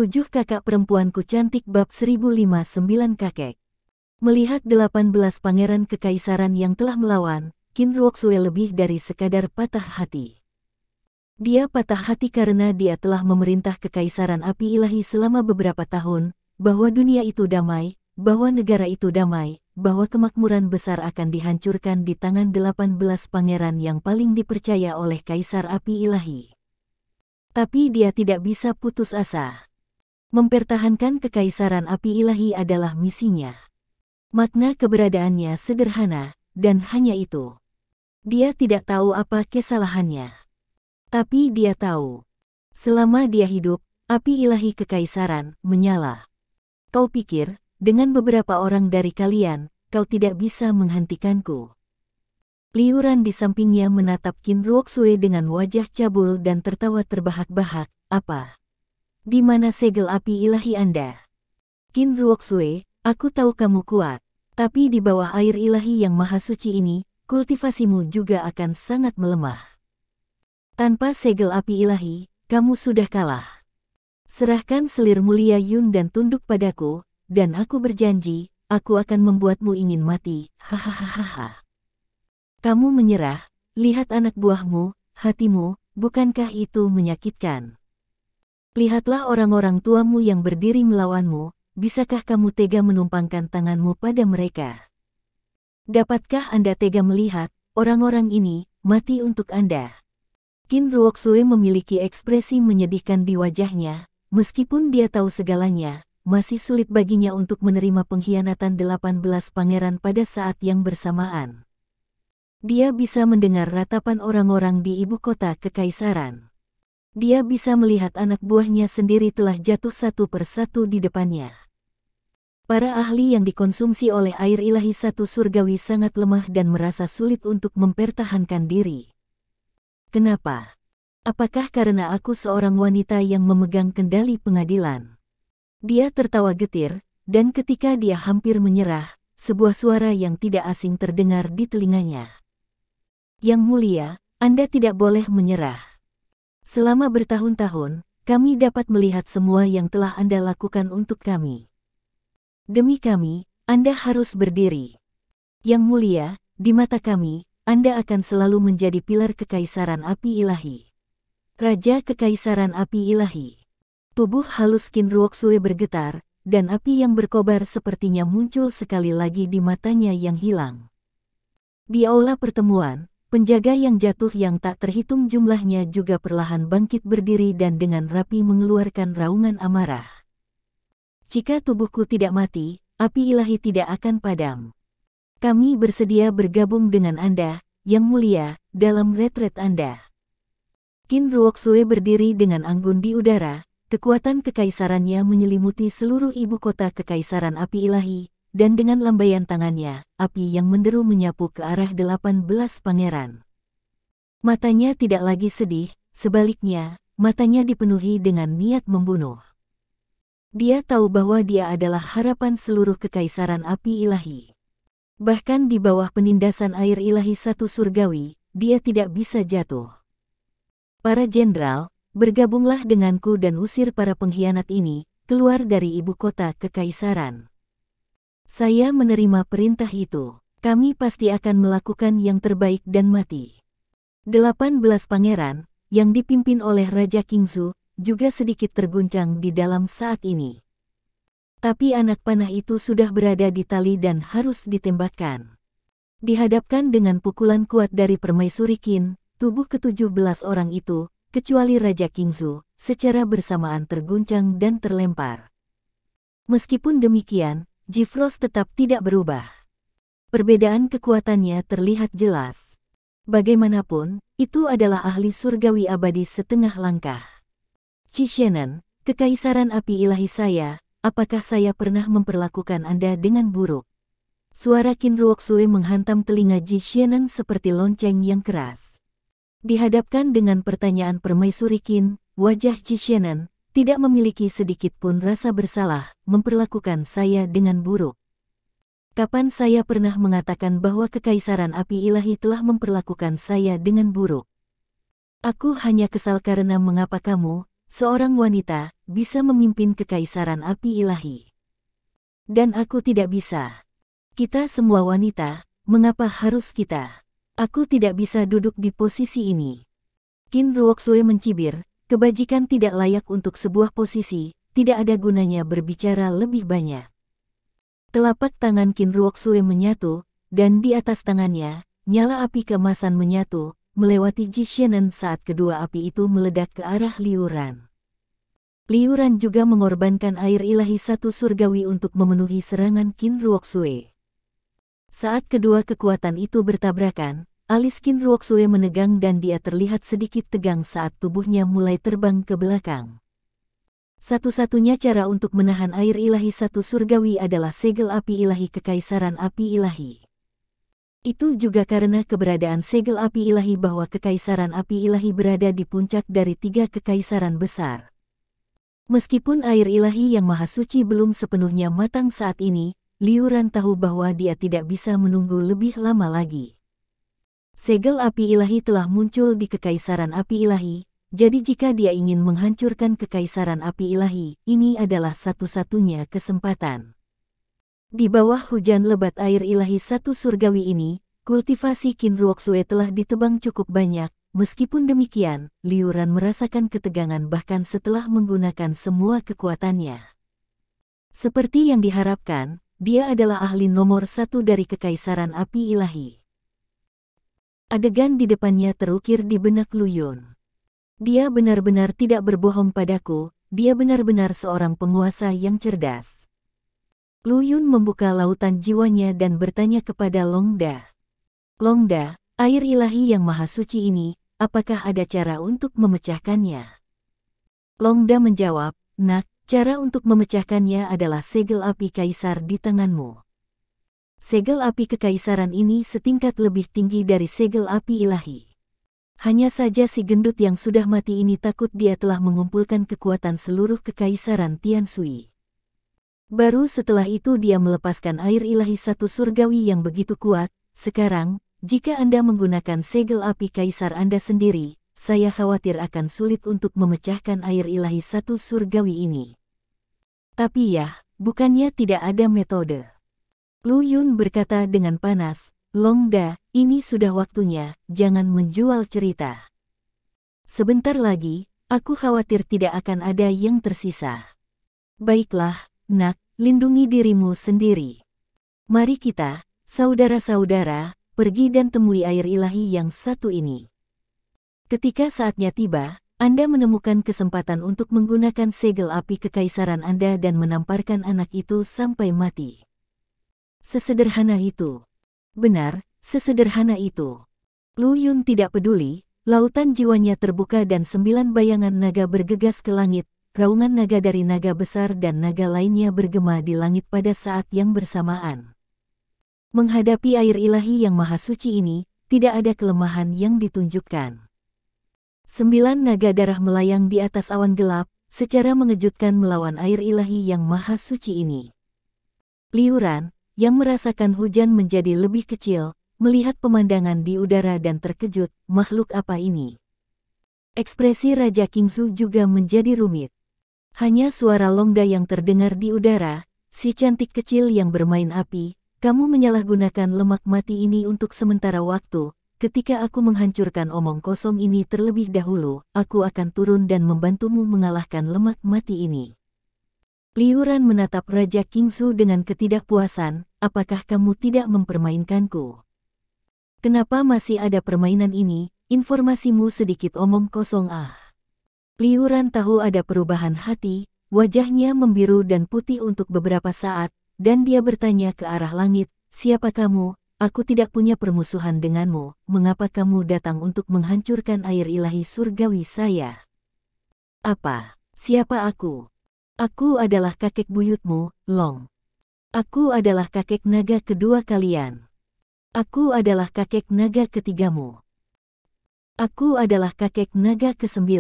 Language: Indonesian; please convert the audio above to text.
7 kakak perempuanku cantik bab 1059 kakek. Melihat 18 pangeran kekaisaran yang telah melawan, Qin Ruoxue lebih dari sekadar patah hati. Dia patah hati karena dia telah memerintah kekaisaran api ilahi selama beberapa tahun, bahwa dunia itu damai, bahwa negara itu damai, bahwa kemakmuran besar akan dihancurkan di tangan 18 pangeran yang paling dipercaya oleh kaisar api ilahi. Tapi dia tidak bisa putus asa. Mempertahankan kekaisaran api ilahi adalah misinya. Makna keberadaannya sederhana, dan hanya itu. Dia tidak tahu apa kesalahannya. Tapi dia tahu. Selama dia hidup, api ilahi kekaisaran menyala. Kau pikir, dengan beberapa orang dari kalian, kau tidak bisa menghentikanku. Liuran di sampingnya menatap Qin Ruoxue dengan wajah cabul dan tertawa terbahak-bahak. Apa? Di mana segel api ilahi Anda? Qin Ruoxue, aku tahu kamu kuat. Tapi di bawah air ilahi yang maha suci ini, kultivasimu juga akan sangat melemah. Tanpa segel api ilahi, kamu sudah kalah. Serahkan selir mulia Yun dan tunduk padaku, dan aku berjanji, aku akan membuatmu ingin mati. Hahaha. Kamu menyerah, lihat anak buahmu, hatimu, bukankah itu menyakitkan? Lihatlah orang-orang tuamu yang berdiri melawanmu, bisakah kamu tega menumpangkan tanganmu pada mereka? Dapatkah Anda tega melihat, orang-orang ini, mati untuk Anda? Qin Ruoxue memiliki ekspresi menyedihkan di wajahnya, meskipun dia tahu segalanya, masih sulit baginya untuk menerima pengkhianatan 18 pangeran pada saat yang bersamaan. Dia bisa mendengar ratapan orang-orang di ibu kota kekaisaran. Dia bisa melihat anak buahnya sendiri telah jatuh satu persatu di depannya. Para ahli yang dikonsumsi oleh air ilahi satu surgawi sangat lemah dan merasa sulit untuk mempertahankan diri. Kenapa? Apakah karena aku seorang wanita yang memegang kendali pengadilan? Dia tertawa getir, dan ketika dia hampir menyerah, sebuah suara yang tidak asing terdengar di telinganya. Yang mulia, Anda tidak boleh menyerah. Selama bertahun-tahun, kami dapat melihat semua yang telah Anda lakukan untuk kami. Demi kami, Anda harus berdiri. Yang mulia, di mata kami, Anda akan selalu menjadi pilar kekaisaran api ilahi. Raja kekaisaran api ilahi. Tubuh halus Qin Ruoxue bergetar, dan api yang berkobar sepertinya muncul sekali lagi di matanya yang hilang. Di aula pertemuan, penjaga yang jatuh yang tak terhitung jumlahnya juga perlahan bangkit berdiri dan dengan rapi mengeluarkan raungan amarah. Jika tubuhku tidak mati, api ilahi tidak akan padam. Kami bersedia bergabung dengan Anda, Yang Mulia, dalam retret Anda. Qin Ruoxue berdiri dengan anggun di udara, kekuatan kekaisarannya menyelimuti seluruh ibu kota kekaisaran api ilahi, dan dengan lambaian tangannya, api yang menderu menyapu ke arah 18 pangeran. Matanya tidak lagi sedih, sebaliknya, matanya dipenuhi dengan niat membunuh. Dia tahu bahwa dia adalah harapan seluruh kekaisaran api ilahi. Bahkan di bawah penindasan air ilahi satu surgawi, dia tidak bisa jatuh. Para jenderal, bergabunglah denganku dan usir para pengkhianat ini, keluar dari ibu kota kekaisaran. Saya menerima perintah itu. Kami pasti akan melakukan yang terbaik dan mati. 18 pangeran, yang dipimpin oleh Raja Qingzu, juga sedikit terguncang di dalam saat ini. Tapi anak panah itu sudah berada di tali dan harus ditembakkan. Dihadapkan dengan pukulan kuat dari permaisuri Qin, tubuh ke-17 orang itu, kecuali Raja Qingzu, secara bersamaan terguncang dan terlempar. Meskipun demikian, Jifrost tetap tidak berubah. Perbedaan kekuatannya terlihat jelas. Bagaimanapun, itu adalah ahli surgawi abadi setengah langkah. Qi Shenan, kekaisaran api ilahi saya, apakah saya pernah memperlakukan Anda dengan buruk? Suara Qin Ruoxue menghantam telinga Qi Shenan seperti lonceng yang keras. Dihadapkan dengan pertanyaan permaisuri Qin, wajah Qi Shenan tidak memiliki sedikit pun rasa bersalah memperlakukan saya dengan buruk. Kapan saya pernah mengatakan bahwa kekaisaran api ilahi telah memperlakukan saya dengan buruk? Aku hanya kesal karena mengapa kamu, seorang wanita, bisa memimpin kekaisaran api ilahi. Dan aku tidak bisa. Kita semua wanita, mengapa harus kita? Aku tidak bisa duduk di posisi ini. Qin Ruoxue mencibir, kebajikan tidak layak untuk sebuah posisi, tidak ada gunanya berbicara lebih banyak. Telapak tangan Qin Ruoxue menyatu, dan di atas tangannya, nyala api keemasan menyatu, melewati Ji Xianen saat kedua api itu meledak ke arah Liu Ran. Liu Ran juga mengorbankan air ilahi satu surgawi untuk memenuhi serangan Qin Ruoxue. Saat kedua kekuatan itu bertabrakan, alis Qin Ruoxue menegang dan dia terlihat sedikit tegang saat tubuhnya mulai terbang ke belakang. Satu-satunya cara untuk menahan air ilahi satu surgawi adalah segel api ilahi kekaisaran api ilahi. Itu juga karena keberadaan segel api ilahi bahwa kekaisaran api ilahi berada di puncak dari 3 kekaisaran besar. Meskipun air ilahi yang maha suci belum sepenuhnya matang saat ini, Liu Ran tahu bahwa dia tidak bisa menunggu lebih lama lagi. Segel api ilahi telah muncul di kekaisaran api ilahi. Jadi jika dia ingin menghancurkan kekaisaran api ilahi, ini adalah satu-satunya kesempatan. Di bawah hujan lebat air ilahi satu surgawi ini, kultivasi Qin Ruoxue telah ditebang cukup banyak. Meskipun demikian, Liu Ran merasakan ketegangan bahkan setelah menggunakan semua kekuatannya. Seperti yang diharapkan, dia adalah ahli nomor 1 dari kekaisaran api ilahi. Adegan di depannya terukir di benak Lu Yun. Dia benar-benar tidak berbohong padaku, dia benar-benar seorang penguasa yang cerdas. Lu Yun membuka lautan jiwanya dan bertanya kepada Long Da. Long Da, air ilahi yang maha suci ini, apakah ada cara untuk memecahkannya? Long Da menjawab, nak, cara untuk memecahkannya adalah segel api kaisar di tanganmu. Segel api kekaisaran ini setingkat lebih tinggi dari segel api ilahi. Hanya saja si gendut yang sudah mati ini takut dia telah mengumpulkan kekuatan seluruh kekaisaran Tianshui. Baru setelah itu dia melepaskan air ilahi satu surgawi yang begitu kuat. Sekarang, jika Anda menggunakan segel api kaisar Anda sendiri, saya khawatir akan sulit untuk memecahkan air ilahi satu surgawi ini. Tapi ya, bukannya tidak ada metode. Lu Yun berkata dengan panas, Long Da, ini sudah waktunya, jangan menjual cerita. Sebentar lagi, aku khawatir tidak akan ada yang tersisa. Baiklah, nak, lindungi dirimu sendiri. Mari kita, saudara-saudara, pergi dan temui air ilahi yang satu ini. Ketika saatnya tiba, Anda menemukan kesempatan untuk menggunakan segel api kekaisaran Anda dan menamparkan anak itu sampai mati. Sesederhana itu. Benar, sesederhana itu. Lu Yun tidak peduli, lautan jiwanya terbuka dan 9 bayangan naga bergegas ke langit, raungan naga dari naga besar dan naga lainnya bergema di langit pada saat yang bersamaan. Menghadapi air ilahi yang maha suci ini, tidak ada kelemahan yang ditunjukkan. 9 naga darah melayang di atas awan gelap, secara mengejutkan melawan air ilahi yang maha suci ini. Liu Ran, yang merasakan hujan menjadi lebih kecil, melihat pemandangan di udara dan terkejut, makhluk apa ini? Ekspresi Raja Kingsu juga menjadi rumit. Hanya suara Long Da yang terdengar di udara, si cantik kecil yang bermain api, kamu menyalahgunakan lemak mati ini untuk sementara waktu, ketika aku menghancurkan omong kosong ini terlebih dahulu, aku akan turun dan membantumu mengalahkan lemak mati ini. Liu Ran menatap Raja Kingsu dengan ketidakpuasan, apakah kamu tidak mempermainkanku? Kenapa masih ada permainan ini? Informasimu sedikit omong kosong Liu Ran tahu ada perubahan hati, wajahnya membiru dan putih untuk beberapa saat, dan dia bertanya ke arah langit, siapa kamu? Aku tidak punya permusuhan denganmu, mengapa kamu datang untuk menghancurkan air ilahi surgawi saya? Apa? Siapa aku? Aku adalah kakek buyutmu, Long. Aku adalah kakek naga kedua kalian. Aku adalah kakek naga ketigamu. Aku adalah kakek naga ke-9.